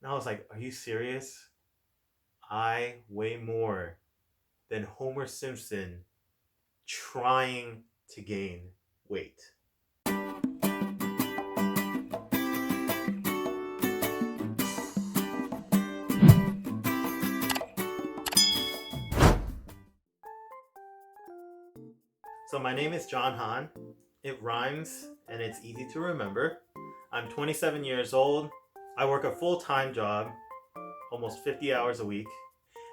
And I was like, are you serious? I weigh more than Homer Simpson trying to gain weight. So my name is John Han. It rhymes and it's easy to remember. I'm 27 years old. I work a full-time job, almost 50 hours a week.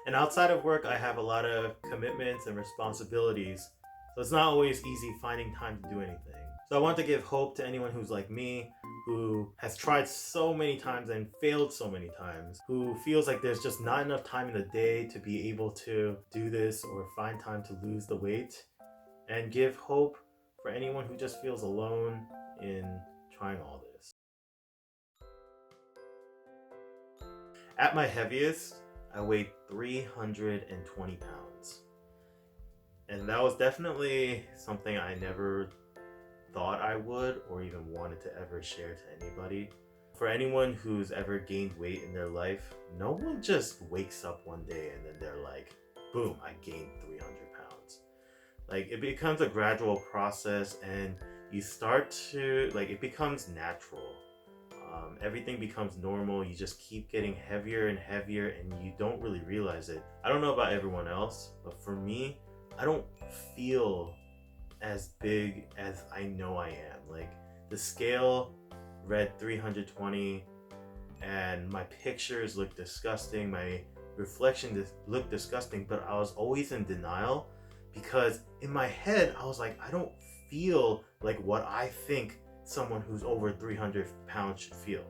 And outside of work, I have a lot of commitments and responsibilities. So it's not always easy finding time to do anything. So I want to give hope to anyone who's like me, who has tried so many times and failed so many times, who feels like there's just not enough time in the day to be able to do this or find time to lose the weight. And give hope for anyone who just feels alone in trying all this. At my heaviest, I weighed 320 pounds. And that was definitely something I never thought I would or even wanted to ever share to anybody. For anyone who's ever gained weight in their life, no one just wakes up one day and then they're like, boom, I gained 300 pounds. Like, it becomes a gradual process and you start to, like, it becomes natural. Everything becomes normal. You just keep getting heavier and heavier and you don't really realize it. I don't know about everyone else, but for me, I don't feel as big as I know I am. Like, the scale read 320 and my pictures look disgusting. My reflection looked disgusting, but I was always in denial because in my head, I was like, I don't feel like what I think someone who's over 300 pounds should feel.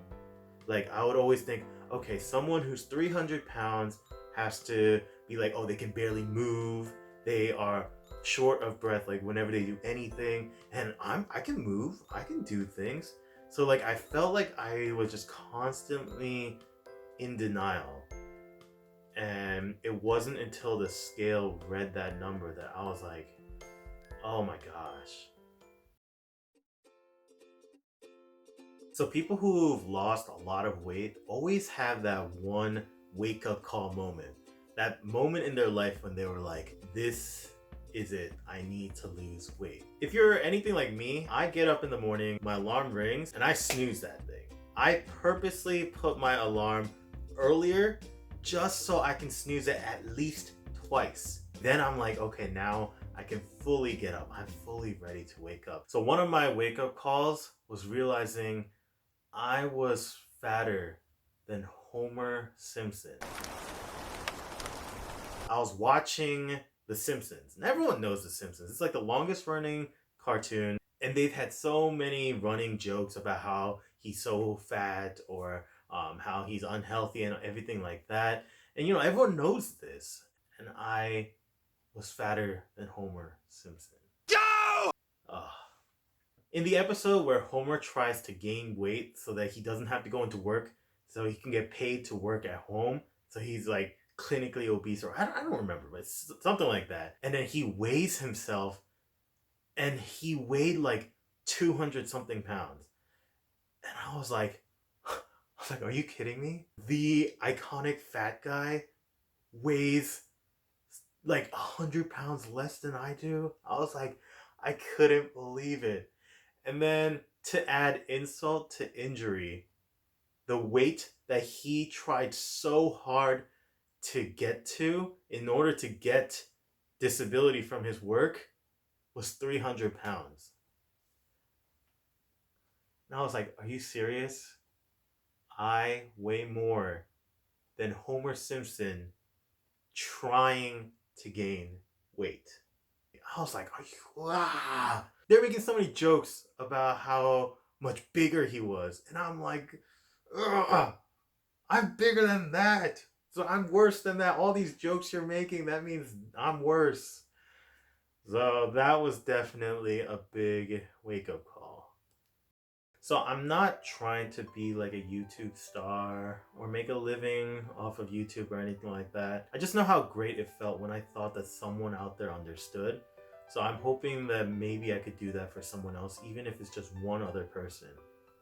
Like, I would always think, okay, someone who's 300 pounds has to be like, oh, they can barely move. They are short of breath, like whenever they do anything. And I can move, I can do things. So like, I felt like I was just constantly in denial. And it wasn't until the scale read that number that I was like, oh my gosh. So people who've lost a lot of weight always have that one wake up call moment. That moment in their life when they were like, this is it, I need to lose weight. If you're anything like me, I get up in the morning, my alarm rings, and I snooze that thing. I purposely put my alarm earlier just so I can snooze it at least twice. Then I'm like, okay, now I can fully get up. I'm fully ready to wake up. So one of my wake up calls was realizing I was fatter than Homer Simpson. I was watching The Simpsons, and everyone knows The Simpsons. It's like the longest running cartoon, and they've had so many running jokes about how he's so fat or how he's unhealthy and everything like that. And you know, everyone knows this, and I was fatter than Homer Simpson. Ugh. In the episode where Homer tries to gain weight so that he doesn't have to go into work, so he can get paid to work at home, so he's like clinically obese, or I don't remember, but it's something like that. And then he weighs himself, and he weighed like 200 something pounds. And I was like, are you kidding me? The iconic fat guy weighs like 100 pounds less than I do. I was like, I couldn't believe it. And then to add insult to injury, the weight that he tried so hard to get to in order to get disability from his work was 300 pounds. And I was like, are you serious? I weigh more than Homer Simpson trying to gain weight. I was like, are you, ah. They're making so many jokes about how much bigger he was. And I'm like, ugh, I'm bigger than that. So I'm worse than that. All these jokes you're making, that means I'm worse. So that was definitely a big wake-up call. So I'm not trying to be like a YouTube star or make a living off of YouTube or anything like that. I just know how great it felt when I thought that someone out there understood. So I'm hoping that maybe I could do that for someone else, even if it's just one other person.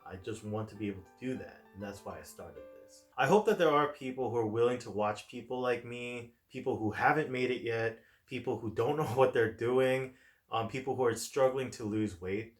I just want to be able to do that, and that's why I started this. I hope that there are people who are willing to watch people like me, people who haven't made it yet, people who don't know what they're doing, people who are struggling to lose weight,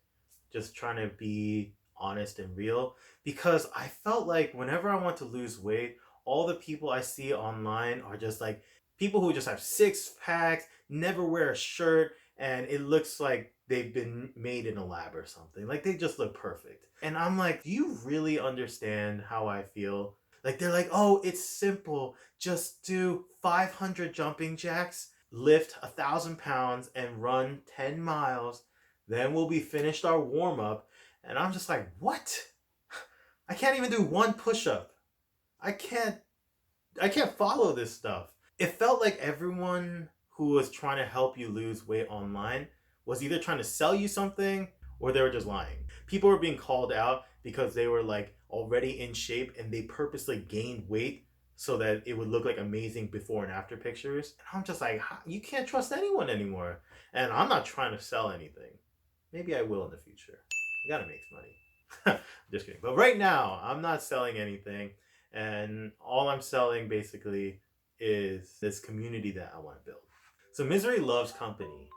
just trying to be honest and real. Because I felt like whenever I want to lose weight, all the people I see online are just like people who just have six packs, never wear a shirt, and it looks like they've been made in a lab or something. Like they just look perfect. And I'm like, do you really understand how I feel? Like they're like, oh, it's simple. Just do 500 jumping jacks, lift 1,000 pounds, and run 10 miles. Then we'll be finished our warm up. And I'm just like, what? I can't even do one push up. I can't follow this stuff. It felt like everyone who was trying to help you lose weight online was either trying to sell you something or they were just lying. People were being called out because they were like already in shape and they purposely gained weight so that it would look like amazing before and after pictures. And I'm just like, you can't trust anyone anymore. And I'm not trying to sell anything. Maybe I will in the future. I gotta make money. Just kidding. But right now, I'm not selling anything. And all I'm selling basically is this community that I want to build. So misery loves company.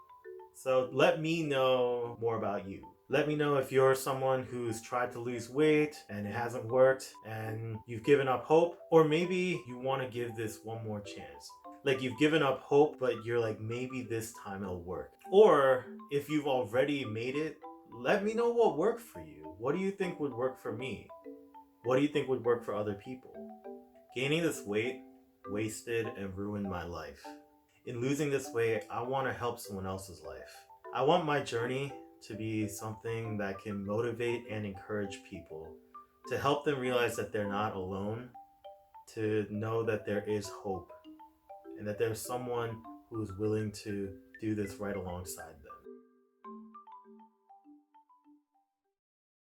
So let me know more about you. Let me know if you're someone who's tried to lose weight and it hasn't worked and you've given up hope, or maybe you want to give this one more chance. Like you've given up hope, but you're like, maybe this time it'll work. Or if you've already made it, let me know what worked for you. What do you think would work for me? What do you think would work for other people? Gaining this weight wasted and ruined my life. In losing this weight, I want to help someone else's life. I want my journey to be something that can motivate and encourage people, to help them realize that they're not alone, to know that there is hope, and that there's someone who's willing to do this right alongside them.